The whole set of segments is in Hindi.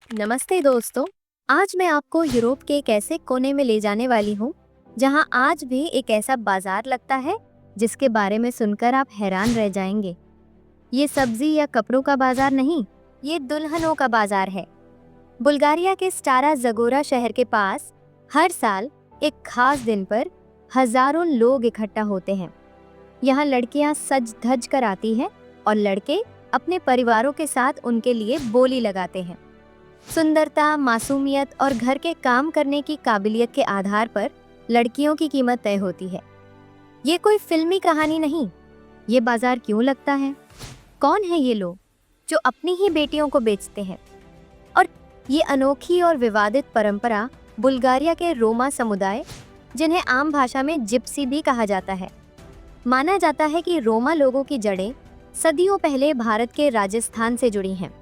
नमस्ते दोस्तों। आज मैं आपको यूरोप के एक ऐसे कोने में ले जाने वाली हूँ जहाँ आज भी एक ऐसा बाजार लगता है जिसके बारे में सुनकर आप हैरान रह जाएंगे। ये सब्जी या कपड़ों का बाजार नहीं, ये दुल्हनों का बाजार है। बुल्गारिया के स्टारा ज़गोरा शहर के पास हर साल एक खास दिन पर हजारों लोग इकट्ठा होते हैं। यहाँ लड़कियाँ सज धज कर आती हैं और लड़के अपने परिवारों के साथ उनके लिए बोली लगाते हैं। सुंदरता, मासूमियत और घर के काम करने की काबिलियत के आधार पर लड़कियों की कीमत तय होती है। ये कोई फिल्मी कहानी नहीं। ये बाजार क्यों लगता है? कौन है ये लोग जो अपनी ही बेटियों को बेचते हैं? और ये अनोखी और विवादित परंपरा बुल्गारिया के रोमा समुदाय, जिन्हें आम भाषा में जिप्सी भी कहा जाता है। माना जाता है कि रोमा लोगों की जड़ें सदियों पहले भारत के राजस्थान से जुड़ी हैं,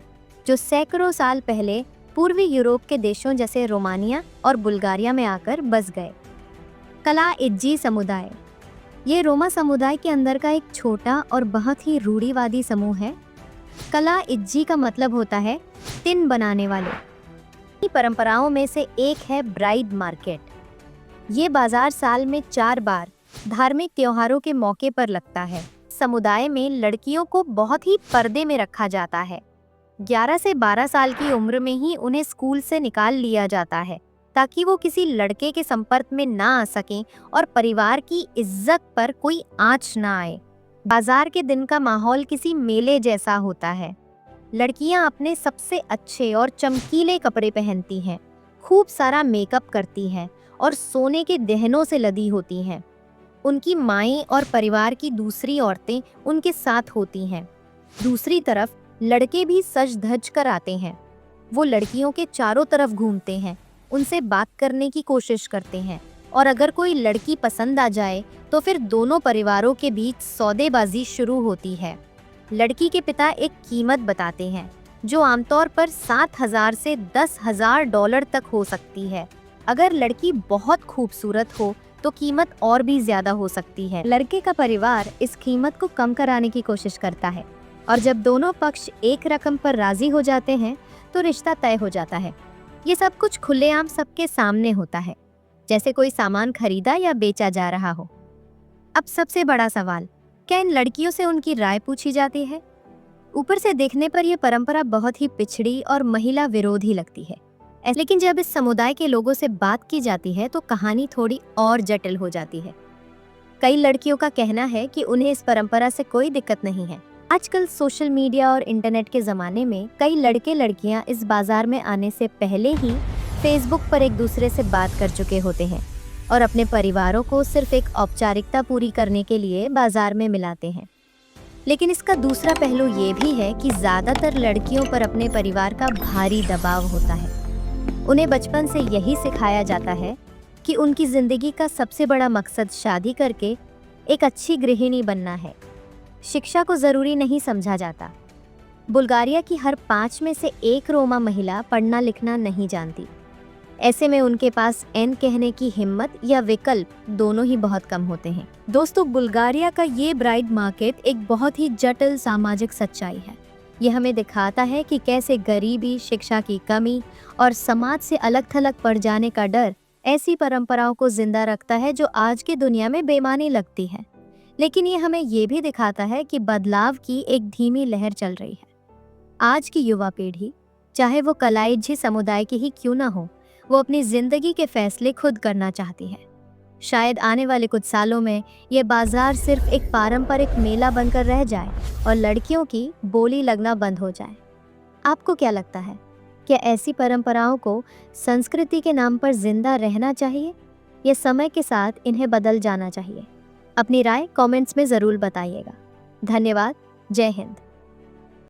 जो सैकड़ों साल पहले पूर्वी यूरोप के देशों जैसे रोमानिया और बुल्गारिया में आकर बस गए। कला इज्जी समुदाय, ये रोमा समुदाय के अंदर का एक छोटा और बहुत ही रूढ़िवादी समूह है। कला इज्जी का मतलब होता है तिन बनाने वाले। इन परंपराओं में से एक है ब्राइड मार्केट। ये बाजार साल में 4 बार धार्मिक त्योहारों के मौके पर लगता है। समुदाय में लड़कियों को बहुत ही पर्दे में रखा जाता है। 11 से 12 साल की उम्र में ही उन्हें स्कूल से निकाल लिया जाता है ताकि वो किसी लड़के के संपर्क में ना आ सकें और परिवार की इज्जत पर कोई आंच ना आए। बाजार के दिन का माहौल किसी मेले जैसा होता है। लड़कियां अपने सबसे अच्छे और चमकीले कपड़े पहनती हैं, खूब सारा मेकअप करती हैं और सोने के गहनों से लदी होती हैं। उनकी माएं और परिवार की दूसरी औरतें उनके साथ होती हैं। दूसरी तरफ लड़के भी सज धज कर आते हैं। वो लड़कियों के चारों तरफ घूमते हैं, उनसे बात करने की कोशिश करते हैं और अगर कोई लड़की पसंद आ जाए तो फिर दोनों परिवारों के बीच सौदेबाजी शुरू होती है। लड़की के पिता एक कीमत बताते हैं जो आमतौर पर 7,000 से 10,000 डॉलर तक हो सकती है। अगर लड़की बहुत खूबसूरत हो तो कीमत और भी ज्यादा हो सकती है। लड़के का परिवार इस कीमत को कम कराने की कोशिश करता है और जब दोनों पक्ष एक रकम पर राजी हो जाते हैं तो रिश्ता तय हो जाता है। ये सब कुछ खुलेआम सबके सामने होता है, जैसे कोई सामान खरीदा या बेचा जा रहा हो। अब सबसे बड़ा सवाल, क्या इन लड़कियों से उनकी राय पूछी जाती है? ऊपर से देखने पर यह परंपरा बहुत ही पिछड़ी और महिला विरोधी लगती है, लेकिन जब इस समुदाय के लोगों से बात की जाती है तो कहानी थोड़ी और जटिल हो जाती है। कई लड़कियों का कहना है कि उन्हें इस परंपरा से कोई दिक्कत नहीं है। आजकल सोशल मीडिया और इंटरनेट के ज़माने में कई लड़के लड़कियां इस बाजार में आने से पहले ही फेसबुक पर एक दूसरे से बात कर चुके होते हैं और अपने परिवारों को सिर्फ एक औपचारिकता पूरी करने के लिए बाजार में मिलाते हैं। लेकिन इसका दूसरा पहलू ये भी है कि ज़्यादातर लड़कियों पर अपने परिवार का भारी दबाव होता है। उन्हें बचपन से यही सिखाया जाता है कि उनकी ज़िंदगी का सबसे बड़ा मकसद शादी करके एक अच्छी गृहिणी बनना है। शिक्षा को ज़रूरी नहीं समझा जाता। बुल्गारिया की हर 5 में से 1 रोमा महिला पढ़ना लिखना नहीं जानती। ऐसे में उनके पास एन कहने की हिम्मत या विकल्प दोनों ही बहुत कम होते हैं। दोस्तों, बुल्गारिया का ये ब्राइड मार्केट एक बहुत ही जटिल सामाजिक सच्चाई है। ये हमें दिखाता है कि कैसे गरीबी, शिक्षा की कमी और समाज से अलग थलग पड़ जाने का डर ऐसी परंपराओं को जिंदा रखता है जो आज की दुनिया में बेमानी लगती है। लेकिन ये हमें ये भी दिखाता है कि बदलाव की एक धीमी लहर चल रही है। आज की युवा पीढ़ी, चाहे वो कलाइज्जी समुदाय की ही क्यों ना हो, वो अपनी जिंदगी के फैसले खुद करना चाहती है। शायद आने वाले कुछ सालों में ये बाजार सिर्फ एक पारंपरिक मेला बनकर रह जाए और लड़कियों की बोली लगना बंद हो जाए। आपको क्या लगता है? क्या ऐसी परंपराओं को संस्कृति के नाम पर जिंदा रहना चाहिए या समय के साथ इन्हें बदल जाना चाहिए? अपनी राय कमेंट्स में ज़रूर बताइएगा। धन्यवाद। जय हिंद।